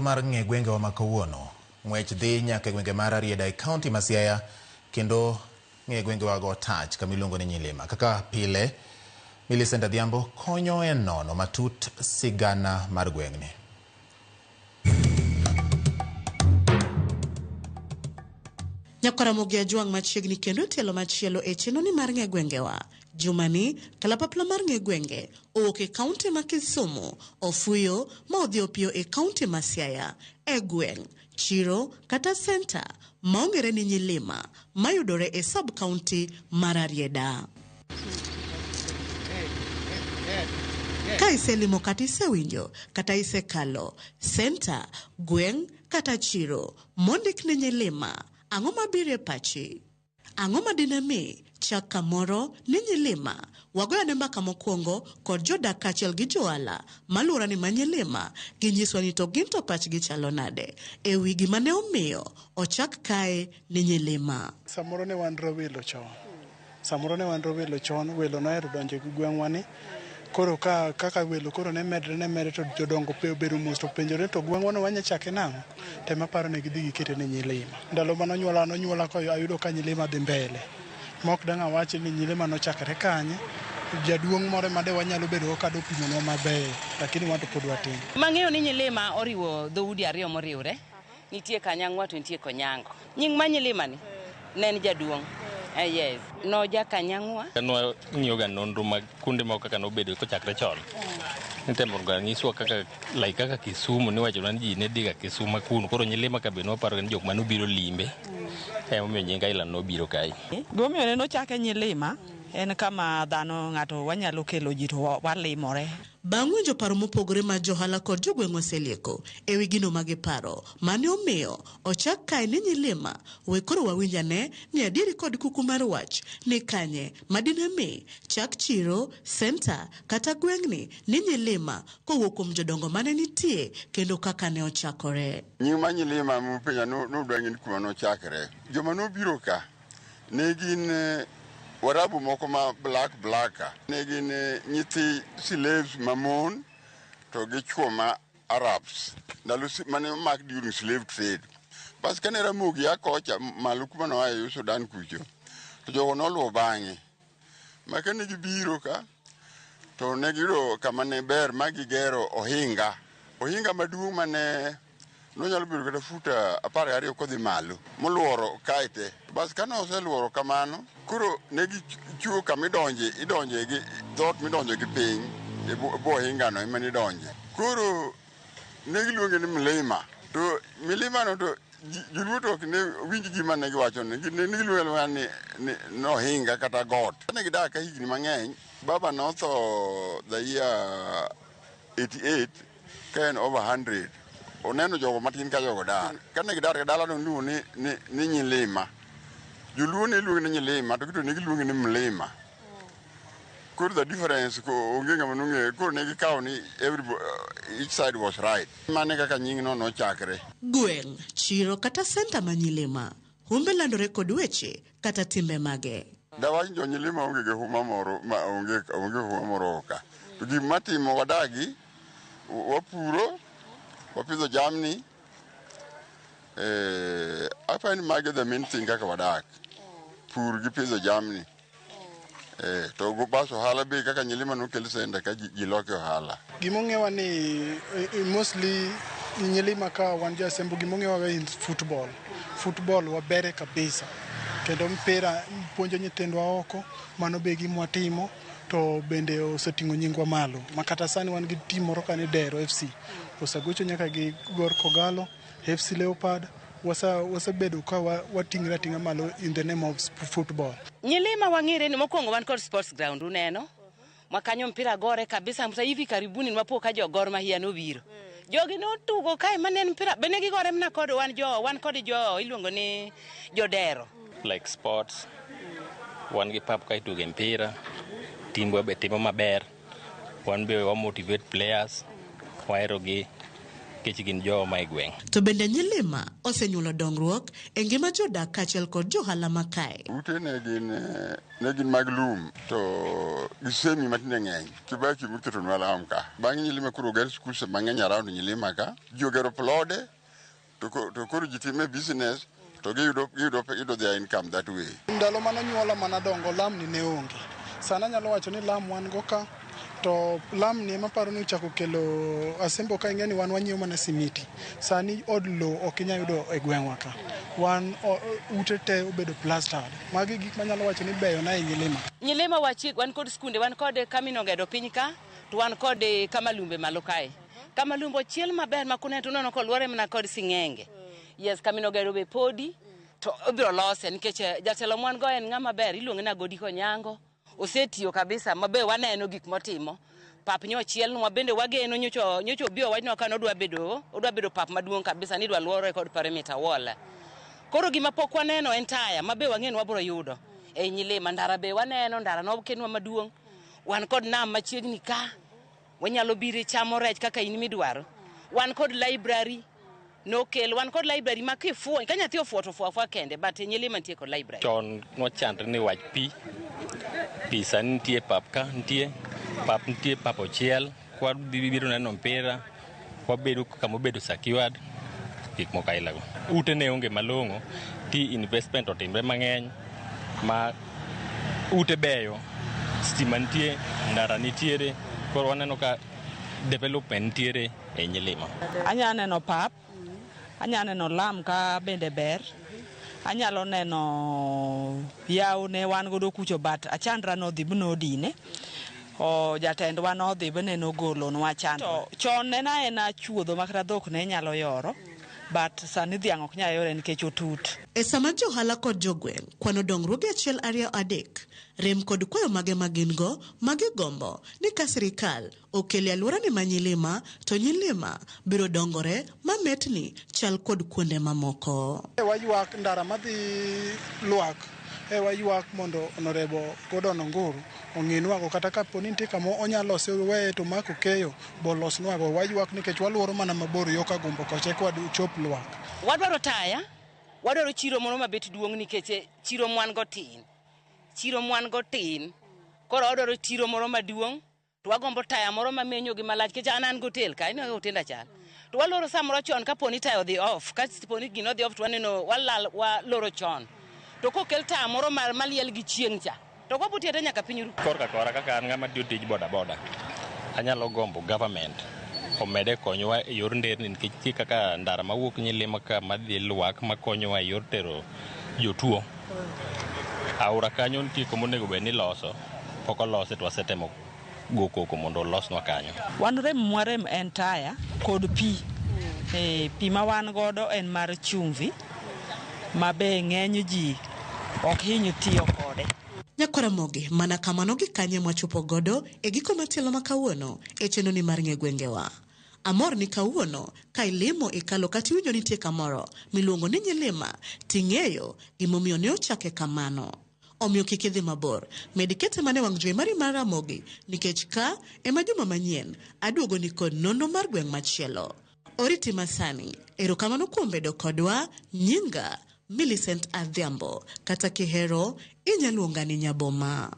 Mar ng'e gwenge wa makawuono ng'wech dhi nyaka gwenge mar Arieda e kaunti ma Siaya kendo ng'e gwenge wa go touch kamiluongo ni Nyilima. Kaka pile Millicent Adhiambo konyo e nono matut sigana mar gweng'ni. Nyakaramogi Ajwang' machiegni kendo tielo machielo e chenoni mar ng'e gwengewa. Jumani kalapapla mar ng'e gwenge owuok e kaunti ma Kisumu, ofuyo ma odhi opiyo e kaunti ma Siaya, e gweng', chiro kata center maong'ere ni Nyilima mayudore e sub kaunti mar Arieda. Ka iselimo kata isewinjo kata isekalo center, gweng' kata chiro mondik ni Nyilima, ang'o mabiro e pachi? Ang'o madinami chak kamoro ni Nyilima? Wagoyane mbaka mokwongo kod jodak kaachiel gi joala maluora ni Nyilima ginyiswa ni to gin to pachgi chalo nade e wi gima ne omiyo ochak kae ni Nyilima. Samoro ne wan rowelo chon, welo nohero donjo gi gweng'wa ni. Koro kaka welo koro ne medre to jodongo obedo mos to penjore to gweng'wa no wanya chake nang'o. Tema paro ne gidhi gikete ni Nyilima. Ndalo manonyuola ko ayudo ka Nyilima dhi mbele. Mok dang' awachi ni Nyilima nochakre kanye. Jaduong' moro made wanyalo bedo ka dopimonwa maber, lakini wan to pod watin. Mang'eyo ni Nyilima oriwo dhoudi ariyo moriwre. Nitie Kanyangwa to nitie Konyango. Nying ma Nyilima ni ne en jaduong'. Yes. No ja Kanyangwa. No ng'iyoga nonro mag kunde moko kaka nobedo kochakre chon. Nitemo ga nyiswa kaka Kisumu niwacho ni ji ne dhiga Kisumu kuno. Koro Nyilima ka be noparo ni jok manobiro limbe. Omiyo nyinga ila nobiro kae. Gomiyo ne nochake Nyilima en kama dhano ng'ato wanyalo kelo ji to walimore. Bang' winjo paro mopogore ma johala kod jogweng' oselieko e wi gino magiparo mane omiyo ochak kae ni Nyilima, we koro wawinjane ni adieri kod kuku mar wach ni kanye madinami chak chiro center kata gweng'ni ni Nyilima kowuok kuom jodongo mane nitie kendo kaka ne ochakore. Nying ma Nyilima mupenya nodwangi ni kuma nochakre. Joma nobiro ka ne gin Warabu moko ma black ne gin nyithi slaves mamon to gi chwo ma Arabs. Ndalo mane mak during slave trade. Bas kane Ramogi akocha malo kuma no ayo Sudan kucho. To jogo noluwo bang'e. Ma kane gibiro ka to ne giro kama ne ber ma gigero ohinga. Ohinga maduong' mane nonyalo bedo kata futa 12 kodhi malo moluoro kaite. Bas kane oseluoro kamano koro ne gichuo kama idonje gi dhot midonjo gi piny e bo ohinga no ema nidonje. Koro ne giluonge ni Nyilima. To Nyilima no to joluo to ne winj gima ne giwacho ne giluonge ni ohinga kata got. Ne gidak ka higni mang'eny. Baba notho the year 88 ka en over 100. Oneno jogo matin ka jogo dar. Kane gidar ka dala no luongo ni Nyilima. Joluo ne luongo ni Nyilima to kito ne giluongo ni Nyilima. Koro the difference ko onge ng'ama nong'eyo. Koro ne gikawo ni each side was right. Mane kaka nying no nochakre. Gweng', chiro kata center ma Nyilima humbe landore kod weche kata timbe mage. Dawach jo Nyilima onge ge huma moro ma onge huma moro ka. To gima timo wadagi wapuro wapidho jamni. I find mage the main thing kaka wadak. Pur gi pidho jamni. To go baso hala be kaka Nyilima no kel senda ka ji loke hala. Gimong'ewa ni mostly Nyilima ka wan jo Asembo gimong'ewa in football. Football wabere kabisa. Kendo mpira puonjo nyithindwa oko mano be gimwatimo to bende oseting'o nyingwa malo. Makata sani wan gi team moro kani Dero FC. Osagocho nyaka gi Gor Kogalo, FC Leopard. Wasebedo ka wating'ra ting'a malo in the name of football. Nyilima wang'ire ni mokwongo wan kod sports ground uneno. Makanyo mpira gore kabisa msa hivi karibuni nwapo ka jogor mahia nobiro. Jogi notugo kae manen mpira bene gigore mna kod wan kod jo iluongo ni jodero. Like sports, wan gi pap ka ituge mpira, timbo be timo maber. Wan be wa motivate players, waero gi kech gin jo ma igweng'. To bende Nyilima osenyuolo dongruok e ngima jodak kaachiel kod johala makae. Ute ne gin mag lum to gisemi matinde ng'eny. Kibaki muketo nwa lam ka. Bang' Nyilima koro ger skul mang'eny around Nyilima ka. Ji ogero plode to koro ji time business to giyudo their income that way. Ndalo mananyuola manadongo lam ne onge. Sana nyalo wacho ni lam wan go ka to lam ni ema paro ni chako kelo asembo ka ing'eni wan wanyiewo mana simiti. Sani od lo ok inya yudo e gweng'wa ka. Wan ute te obedo plastered. Magi gik manyalo wacho ni beyo na e Nyilima. Nyilima wachik wan kod skunde, wan kod kamino gedo piny ka, to wan kod kamalumbe malo kae. Kamalumbo chiel maber ma kuneto nono kolwore mana kod sing'enge. Yes, kamino gedo be podi to obiro lose nikech jatelo mwan go en ng'ama ber, iluonge na Godi Konyango. Osetiyo kabisa mabe waneno gik motimo. Pap nyochiel nwa bende wageno nyocho bio wachno kan odwa bedo pap maduong' kabisa ni dwa luore kod perimeter wall. Koro gima pok waneno en taya mabe wang'en wabro yudo e Nyilima. Ndara be waneno, ndara no kenwa maduong'. Wan kod nam machiegni ka, wanyalo bire chamo rech kaka in midwaro. Wan kod library wan kod library ma kifuo ka nyathi ofuo to fuafua kende, but Nyilima nitie kod library. Chon nwachandre ni wach pi sani nitie pap ka, nitie pap ochiel, kwa bibiro neno mpira, wabedo kama obedo Sakiwad, gik moko ailago. Ute ne onge malong'o, ti investment otimre mang'eny, ma ute beyo, stima nitie, ndara nitiere, koro waneno ka development nitiere e Nyilima. Anya neno pap, anya neno lam ka bende ber, anyalo neno yaw ne wan godo kucho bat achandra no dhi bnodine. O jatendwa no dhi bene no golo nwa chandra. Chon nena ena chuodho makra dhok ne nyalo yoro, but sani dhiang' ok nyalo yore nikech otut. E sama johala kod jogweng' kwano dongruoge achiel ariyo adek, rem kod kwayo mage magin go magigombo ni ka sirikal okele alwora ni ma Nyilima, to Nyilima biro dongore mametni chal kod kuonde mamoko. Wayuak ndara madhi luak, wayuak mondo Honorable Gordon Onguru ong'inwago kata kapo ni nitie kama onyalo lose weye to mako keyo bolosnwago. Wayuak nikech waluoro mana mabor yo ka gombo koche kwa chop luak. Wadwaro taya, wadwaro chiro moro mabet duong' nikech chiro mwan go tin. Koro wadwaro chiro moro maduong', to wagombo taya moro mamenyo gi malach kech an gotel ka ino otenda chal. To waloro samoro chon kapo ni tayo dhi off, ka po ni gino dhi off to waneno waloro chon. To kokel taya moro maliel gi chieng' cha, to ko butiete nyaka piny ru. Kora kaka an ng'ama tiyo tij boda, anyalo gombo government omede konyowa e yor nderni nikech kaka ndara mawuok Nyilima ka madhi luak makonyowa e yor tero jotuo. Aora kanyo nitie kuma onego bed ni loso, pok olose to wasetemo go koko mondo olosnwa kanyo. Wan rem en taya kod pi. Pi ma wan godo en mar chumvi, ma be ng'eny ji ok hiny tiyo kode. Nyakaramogi mana kamano gi kanye mwachopo godo e giko matielo ma kawuono e chenro ni mar ng'e gwengewa. Amor ni kawuono ka ilimo ikalo kati winjo nitie kamoro miluongo ni Nyilima, ting'eyo gimomiyo ne ochake kamano. Omiyo kik idhi mabor, medikete mane wang' jowi mari mar Ramogi nikech ka ema juma manyien aduogo ni kod nono mar gweng' machielo. Oriti masani, erokamano kuom bedo kodwa. Nyinga Millicent Adhiambo, kata kihero inyaluonga ni Nyaboma.